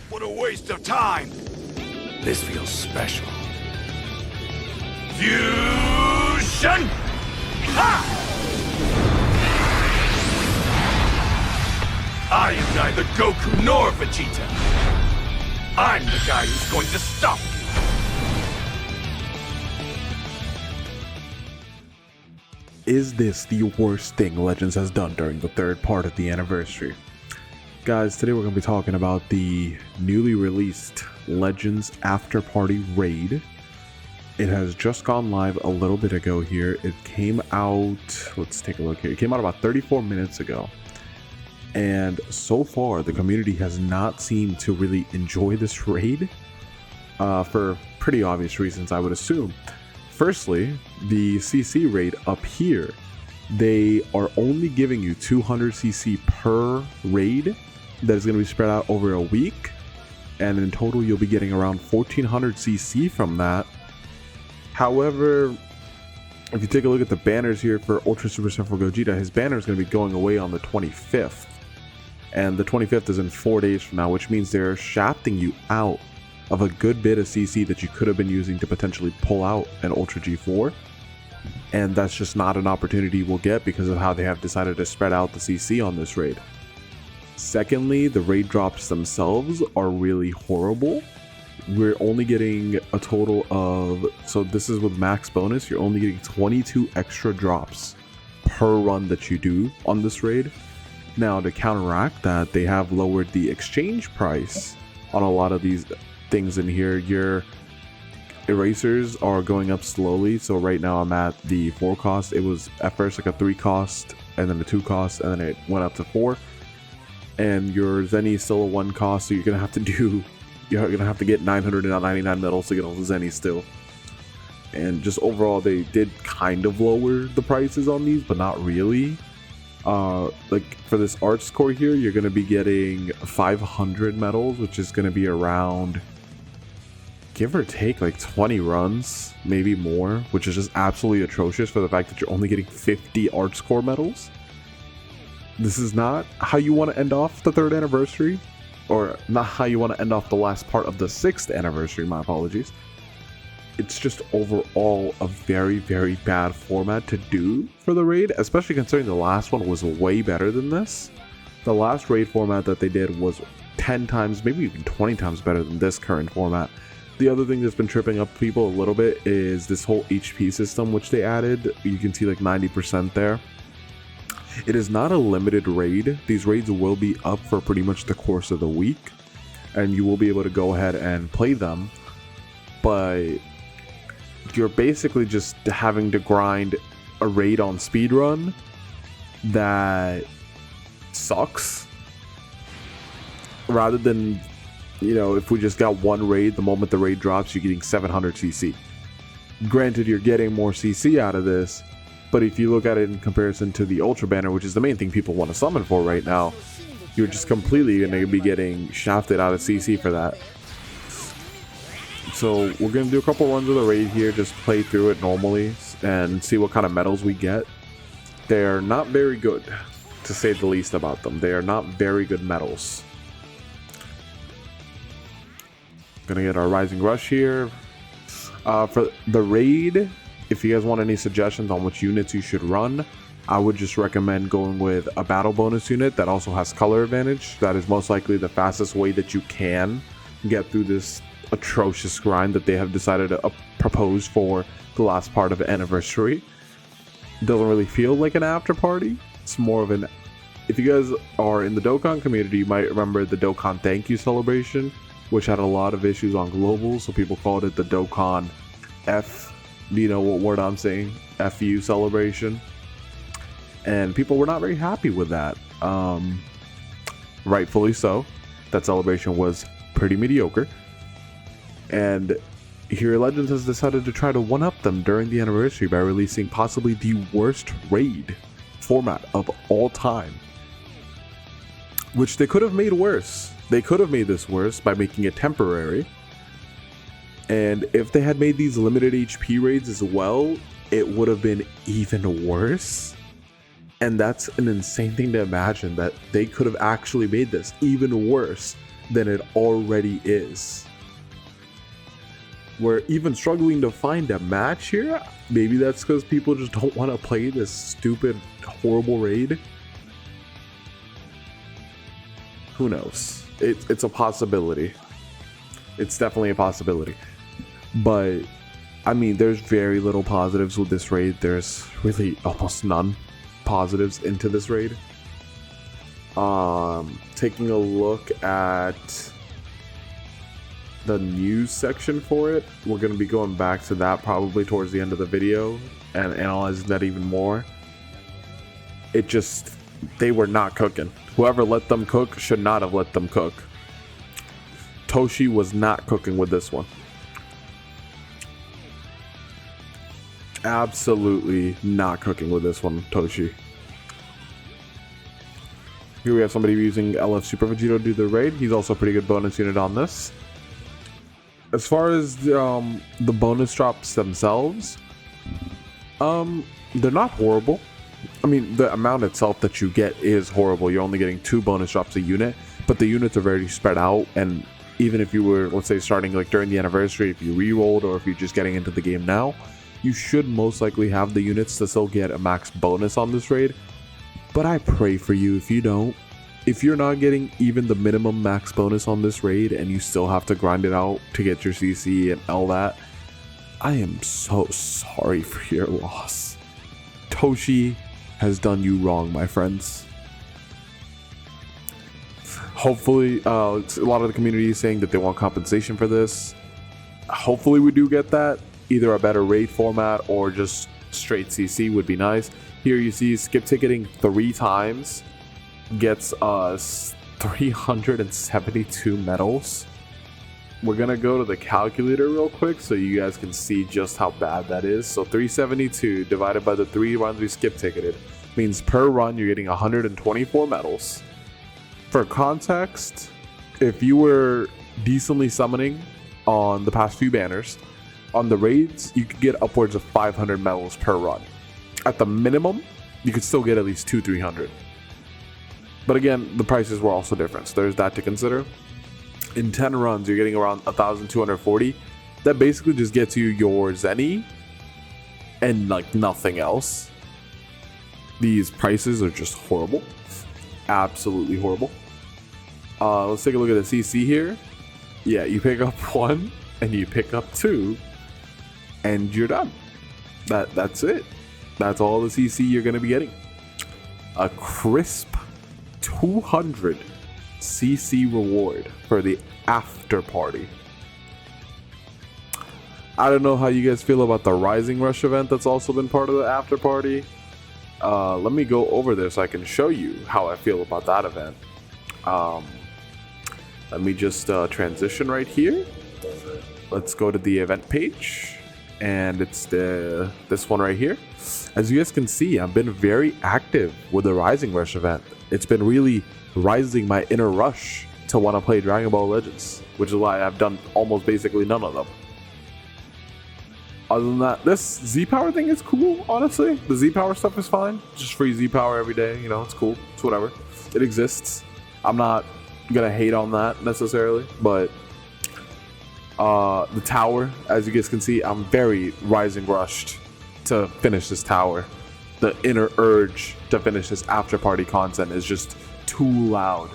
What a waste of time! This feels special. Fusion! Ha! I am neither Goku nor Vegeta. I'm the guy who's going to stop you. Is this the worst thing Legends has done during the third part of the anniversary? Guys, today we're going to be talking about the newly released Legends After Party Raid. It has just gone live a little bit ago here. It came out, let's take a look here. It came out about 34 minutes ago. And so far, the community has not seemed to really enjoy this raid for pretty obvious reasons, I would assume. Firstly, the CC raid up here, they are only giving you 200 CC per raid that is going to be spread out over a week. And in total, you'll be getting around 1400 CC from that. However, if you take a look at the banners here for Ultra Super Simple Gogeta, his banner is going to be going away on the 25th. And the 25th is in 4 days from now, which means they're shafting you out of a good bit of CC that you could have been using to potentially pull out an Ultra G4. And that's just not an opportunity we'll get because of how they have decided to spread out the CC on this raid. Secondly, the raid drops themselves are really horrible. We're only getting a total of, so this is with max bonus, you're only getting 22 extra drops per run that you do on this raid. Now, to counteract that, they have lowered the exchange price on a lot of these things in here. Your erasers are going up slowly, so right now I'm at the 4 cost. It was at first like a 3 cost and then a 2 cost, and then it went up to 4. And your Zenny is still a 1 cost, so you're gonna have to get 999 medals to get all the Zenny still. And just overall, they did kind of lower the prices on these, but not really. Like for this art score here, you're going to be getting 500 medals, which is going to be around, give or take, like 20 runs, maybe more, which is just absolutely atrocious for the fact that you're only getting 50 art score medals. This is not how you want to end off the 3rd anniversary, or not how you want to end off the last part of the 6th anniversary, my apologies. It's just overall a very, very bad format to do for the raid, especially considering the last one was way better than this. The last raid format that they did was 10 times, maybe even 20 times better than this current format. The other thing that's been tripping up people a little bit is this whole HP system, which they added. You can see like 90% there. It is not a limited raid. These raids will be up for pretty much the course of the week, and you will be able to go ahead and play them. But you're basically just having to grind a raid on speedrun that sucks, rather than, you know, if we just got one raid, the moment the raid drops, you're getting 700 CC. Granted, you're getting more CC out of this, but if you look at it in comparison to the Ultra Banner, which is the main thing people want to summon for right now, you're just completely going to be getting shafted out of CC for that. So we're going to do a couple runs of the raid here, just play through it normally and see what kind of medals we get. They're not very good, to say the least about them. They are not very good medals. Gonna get our Rising Rush here. For the raid, if you guys want any suggestions on which units you should run, I would just recommend going with a battle bonus unit that also has color advantage. That is most likely the fastest way that you can get through this atrocious grind that they have decided to propose for the last part of the anniversary. Doesn't really feel like an after party. It's more of an, if you guys are in the Dokkan community, you might remember the Dokkan Thank You celebration, which had a lot of issues on global, so people called it the Dokkan F, you know what word I'm saying, FU celebration. And people were not very happy with that. Rightfully so. That celebration was pretty mediocre. And here Legends has decided to try to one-up them during the anniversary by releasing possibly the worst raid format of all time. Which they could have made worse. They could have made this worse by making it temporary. And if they had made these limited HP raids as well, it would have been even worse. And that's an insane thing to imagine, that they could have actually made this even worse than it already is. We're even struggling to find a match here. Maybe that's because people just don't want to play this stupid, horrible raid. Who knows? It's a possibility. It's definitely a possibility. But, I mean, there's very little positives with this raid. There's really almost none positives into this raid. Taking a look at the news section for it, we're going to be going back to that probably towards the end of the video and analyzing that even more. It just, they were not cooking. Whoever let them cook should not have let them cook. Toshi was not cooking with this one. Absolutely not cooking with this one, Toshi. Here we have somebody using LF Super Vegito to do the raid. He's also a pretty good bonus unit on this. As far as the bonus drops themselves, they're not horrible. I mean, the amount itself that you get is horrible. You're only getting 2 bonus drops a unit, but the units are very spread out. And even if you were, let's say, starting like during the anniversary, if you re-rolled or if you're just getting into the game now, you should most likely have the units to still get a max bonus on this raid. But I pray for you if you don't. If you're not getting even the minimum max bonus on this raid and you still have to grind it out to get your CC and all that, I am so sorry for your loss. Toshi has done you wrong, my friends. Hopefully, a lot of the community is saying that they want compensation for this. Hopefully we do get that. Either a better raid format or just straight CC would be nice. Here you see skip ticketing 3 times gets us 372 medals. We're gonna go to the calculator real quick so you guys can see just how bad that is. So 372 divided by the 3 runs we skip ticketed means per run you're getting 124 medals. For context, if you were decently summoning on the past few banners, on the raids you could get upwards of 500 medals per run. At the minimum, you could still get at least 200-300. But again, the prices were also different, so there's that to consider. In 10 runs, you're getting around 1,240. That basically just gets you your Zenny and like nothing else. These prices are just horrible. Absolutely horrible. Let's take a look at the CC here. Yeah, you pick up 1 and you pick up 2 and you're done. That's it. That's all the CC you're going to be getting. A crisp 200 CC reward for the after party. I don't know how you guys feel about the Rising Rush event that's also been part of the after party. Let me go over there so I can show you how I feel about that event. Let me just transition right here. Let's go to the event page, and it's this one right here. As you guys can see, I've been very active with the Rising Rush event. It's been really rising my inner rush to want to play Dragon Ball Legends, which is why I've done almost basically none of them. Other than that, this Z-Power thing is cool, honestly. The Z-Power stuff is fine. Just free Z-Power every day, you know, it's cool. It's whatever. It exists. I'm not gonna hate on that necessarily, but the tower, as you guys can see, I'm very Rising rushed to finish this tower. The inner urge to finish this after party content is just too loud.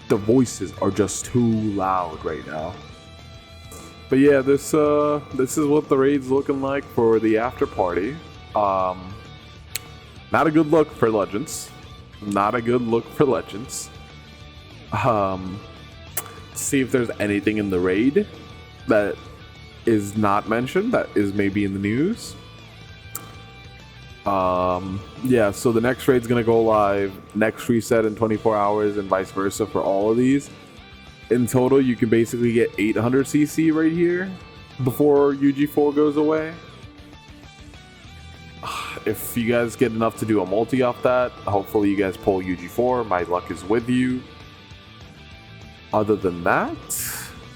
The voices are just too loud right now. But yeah, this is what the raid's looking like for the after party. Not a good look for Legends. Not a good look for Legends. See if there's anything in the raid that is not mentioned, that is maybe in the news. Yeah, so the next raid's gonna go live next reset in 24 hours and vice versa for all of these. In total, you can basically get 800 CC right here before UG4 goes away. If you guys get enough to do a multi off that, hopefully you guys pull UG4. My luck is with you. Other than that,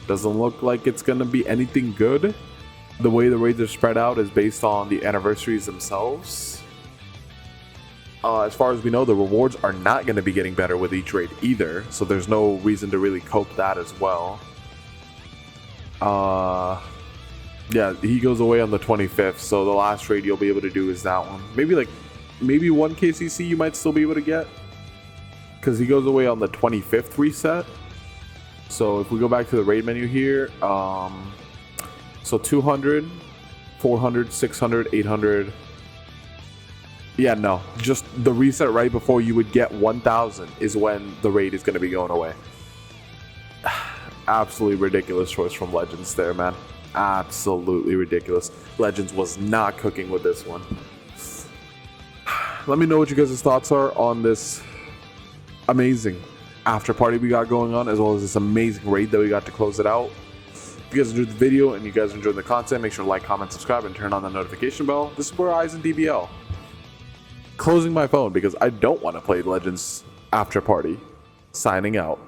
doesn't look like it's gonna be anything good. The way the raids are spread out is based on the anniversaries themselves. As far as we know, the rewards are not going to be getting better with each raid either, so there's no reason to really cope that as well. Yeah, he goes away on the 25th, so the last raid you'll be able to do is that one. Maybe one KCC you might still be able to get, because he goes away on the 25th reset. So if we go back to the raid menu here, so 200, 400, 600, 800. Yeah, no, just the reset right before you would get 1,000 is when the raid is going to be going away. Absolutely ridiculous choice from Legends there, man. Absolutely ridiculous. Legends was not cooking with this one. Let me know what you guys' thoughts are on this amazing after party we got going on, as well as this amazing raid that we got to close it out. If you guys enjoyed the video and you guys enjoyed the content, make sure to like, comment, subscribe, and turn on the notification bell. This is where Eyes in DBL. Closing my phone because I don't want to play Legends after party. Signing out.